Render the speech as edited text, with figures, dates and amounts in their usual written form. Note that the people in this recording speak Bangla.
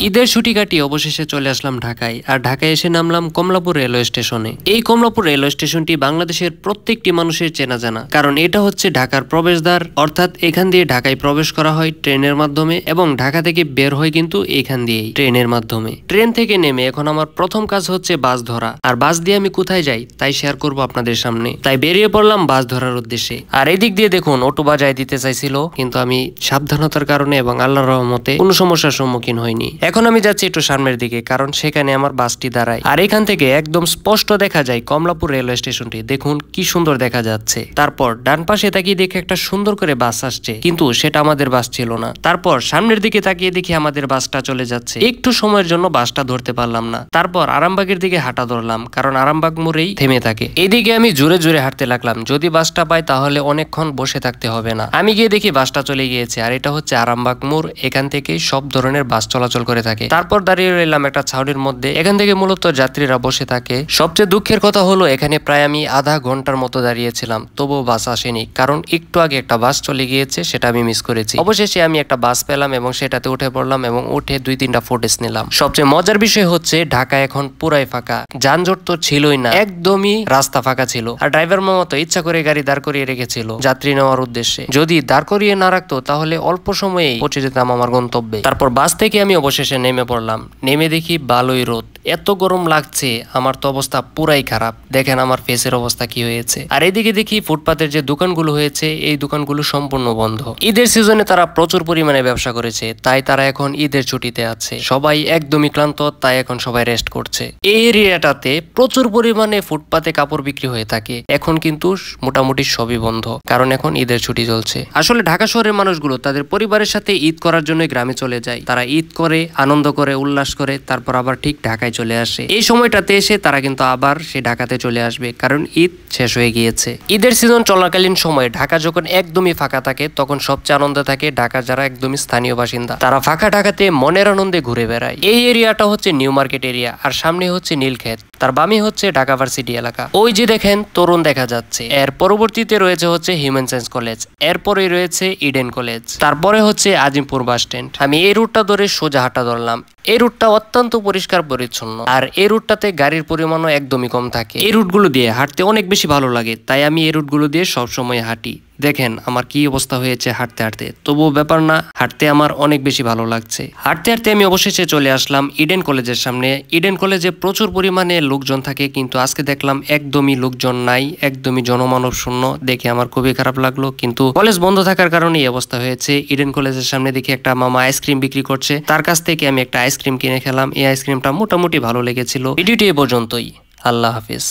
ঈদের ছুটি কাটিয়ে অবশেষে চলে আসলাম ঢাকায়। আর ঢাকায় এসে নামলাম কমলাপুর রেলওয়ে স্টেশনে। এই কমলাপুর রেলওয়ে স্টেশনটি বাংলাদেশের প্রত্যেকটি মানুষের চেনা জানা, কারণ এটা হচ্ছে ঢাকার প্রবেশদ্বার। অর্থাৎ এখান দিয়ে ঢাকায় প্রবেশ করা হয় ট্রেনের মাধ্যমে এবং ঢাকা থেকে বের হয় কিন্তু এখান দিয়েই ট্রেনের মাধ্যমে। ট্রেন থেকে নেমে এখন আমার প্রথম কাজ হচ্ছে বাস ধরা। আর বাস দিয়ে আমি কোথায় যাই তাই শেয়ার করবো আপনাদের সামনে। তাই বেরিয়ে পড়লাম বাস ধরার উদ্দেশ্যে। আর এদিক দিয়ে দেখুন অটো বাজায় দিতে চাইছিল, কিন্তু আমি সাবধানতার কারণে এবং আল্লাহর রহমতে কোনো সমস্যার সম্মুখীন হয়নি। এখন আমি যাচ্ছি একটু সামনের দিকে, কারণ সেখানে আমার বাসটি দাঁড়ায়। আর এখান থেকে একদম স্পষ্ট দেখা যায় কমলাপুর রেলওয়ে স্টেশনটি। দেখুন কি সুন্দর দেখা যাচ্ছে। তারপর ডান পাশে তাকিয়ে দেখে একটা সুন্দর করে বাস আসছে, কিন্তু সেটা আমাদের বাস ছিল না। তারপর সামনের দিকে তাকিয়ে দেখি আমাদের বাসটা চলে যাচ্ছে। একটু সময়ের জন্য বাসটা ধরতে পারলাম না। তারপর আরামবাগের দিকে হাঁটা ধরলাম, কারণ আরামবাগ মোড়েই থেমে থাকে। এদিকে আমি জোরে জোরে হাঁটতে লাগলাম, যদি বাসটা পাই তাহলে অনেকক্ষণ বসে থাকতে হবে না। আমি গিয়ে দেখি বাসটা চলে গিয়েছে। আর এটা হচ্ছে আরামবাগ মোড়, এখান থেকে সব ধরনের বাস চলাচল করে থাকে। তারপর দাঁড়িয়ে রইলাম একটা ছাউনির মধ্যে। এখান থেকে মূলত যাত্রীরা বসে থাকে। সবচেয়ে দুঃখের কথা হলো এখানে প্রায় আমি আধা ঘন্টার মতো দাঁড়িয়েছিলাম, তবুও বাস আসেনি। কারণ একটু আগে একটা বাস চলে গিয়েছে, সেটা আমি মিস করেছি। অবশেষে আমি একটা বাস পেলাম এবং সেটাতে উঠে পড়লাম এবং উঠে 2-3টা ফুটেজ নিলাম। সবচেয়ে মজার বিষয় হচ্ছে ঢাকা এখন পুরাই ফাঁকা, যানজট তো ছিলই না, একদমই রাস্তা ফাঁকা ছিল। আর ড্রাইভার মামা তো ইচ্ছা করে গাড়ি দাঁড় করিয়ে রেখেছিল যাত্রী নেওয়ার উদ্দেশ্যে। যদি দাঁড় করিয়ে না রাখতো তাহলে অল্প সময়েই পৌঁছে যেতাম আমার গন্তব্যে। তারপর বাস থেকে আমি অবশেষে নেমে পড়লাম। নেমে দেখি ভালোই রোদ, এত গরম লাগছে, আমার তো অবস্থা পুরাই খারাপ। দেখেন আমার ফেসের অবস্থা কি হয়েছে। আর এদিকে দেখি ফুটপাতের যে দোকানগুলো হয়েছে এই দোকানগুলো সম্পূর্ণ বন্ধ। ঈদের সিজনে তারা প্রচুর পরিমাণে ব্যবসা করেছে, তাই তারা এখন ঈদের ছুটিতে আছে। সবাই একদমই ক্লান্ত, তাই এখন সবাই রেস্ট করছে। এই এরিয়াটাতে প্রচুর পরিমাণে ফুটপাতে কাপড় বিক্রি হয়ে থাকে। এখন কিন্তু মোটামুটি সবই বন্ধ, কারণ এখন ঈদের ছুটি চলছে। আসলে ঢাকা শহরের মানুষগুলো তাদের পরিবারের সাথে ঈদ করার জন্য গ্রামে চলে যায়। তারা ঈদ করে, আনন্দ করে, উল্লাস করে, তারপর আবার ঠিক ঢাকায় চলে আসে। এই সময়টাতে এসে তারা কিন্তু আবার সে ঢাকাতে চলে আসবে, কারণ ঈদ শেষ হয়ে গিয়েছে। ঈদের সিজন চলাকালীন সময়ে ঢাকা যখন একদমই ফাঁকা থাকে তখন সবচেয়ে আনন্দ থাকে ঢাকার যারা একদমই স্থানীয় বাসিন্দা। তারা ফাঁকা ঢাকাতে মনের আনন্দে ঘুরে বেড়ায়। এই এরিয়াটা হচ্ছে নিউ মার্কেট এরিয়া, আর সামনে হচ্ছে নীলক্ষেত, তার বামে হচ্ছে ঢাকা ভার্সিটি এলাকা। ওই যে দেখেন তরুণ দেখা যাচ্ছে। এর পরবর্তীতে রয়েছে হচ্ছে হিউম্যান সায়েন্স কলেজ, এরপরে রয়েছে ইডেন কলেজ, তারপরে হচ্ছে আজিমপুর বাস স্ট্যান্ড। আমি এই রুটটা ধরে সোজা হাঁটা ধরলাম। এই রুটটা অত্যন্ত পরিষ্কার পরিচ্ছন্ন, আর এই রুটটাতে গাড়ির পরিমাণও একদমই কম থাকে। এই রুটগুলো দিয়ে হাঁটতে অনেক বেশি ভালো লাগে, তাই আমি এই রুটগুলো দিয়ে সবসময় হাঁটি। দেখেন আমার কি অবস্থা হয়েছে হাঁটতে হাঁটতে, তবুও ব্যাপার না, হাঁটতে আমার অনেক বেশি ভালো লাগছে। হাঁটতে হাঁটতে আমি অবশেষে চলে আসলাম ইডেন কলেজের সামনে। ইডেন কলেজে প্রচুর পরিমাণে লোকজন থাকে, কিন্তু আজকে দেখলাম একদমই লোকজন নাই, একদমই জনমানব শূন্য। দেখে আমার খুবই খারাপ লাগলো, কিন্তু কলেজ বন্ধ থাকার কারণে এই অবস্থা হয়েছে। ইডেন কলেজের সামনে দেখি একটা মামা আইসক্রিম বিক্রি করছে, তার কাছ থেকে আমি একটা আইসক্রিম কিনে খেলাম। এই আইসক্রিমটা মোটামুটি ভালো লেগেছিল। ভিডিওটি এ পর্যন্তই। আল্লাহ হাফিজ।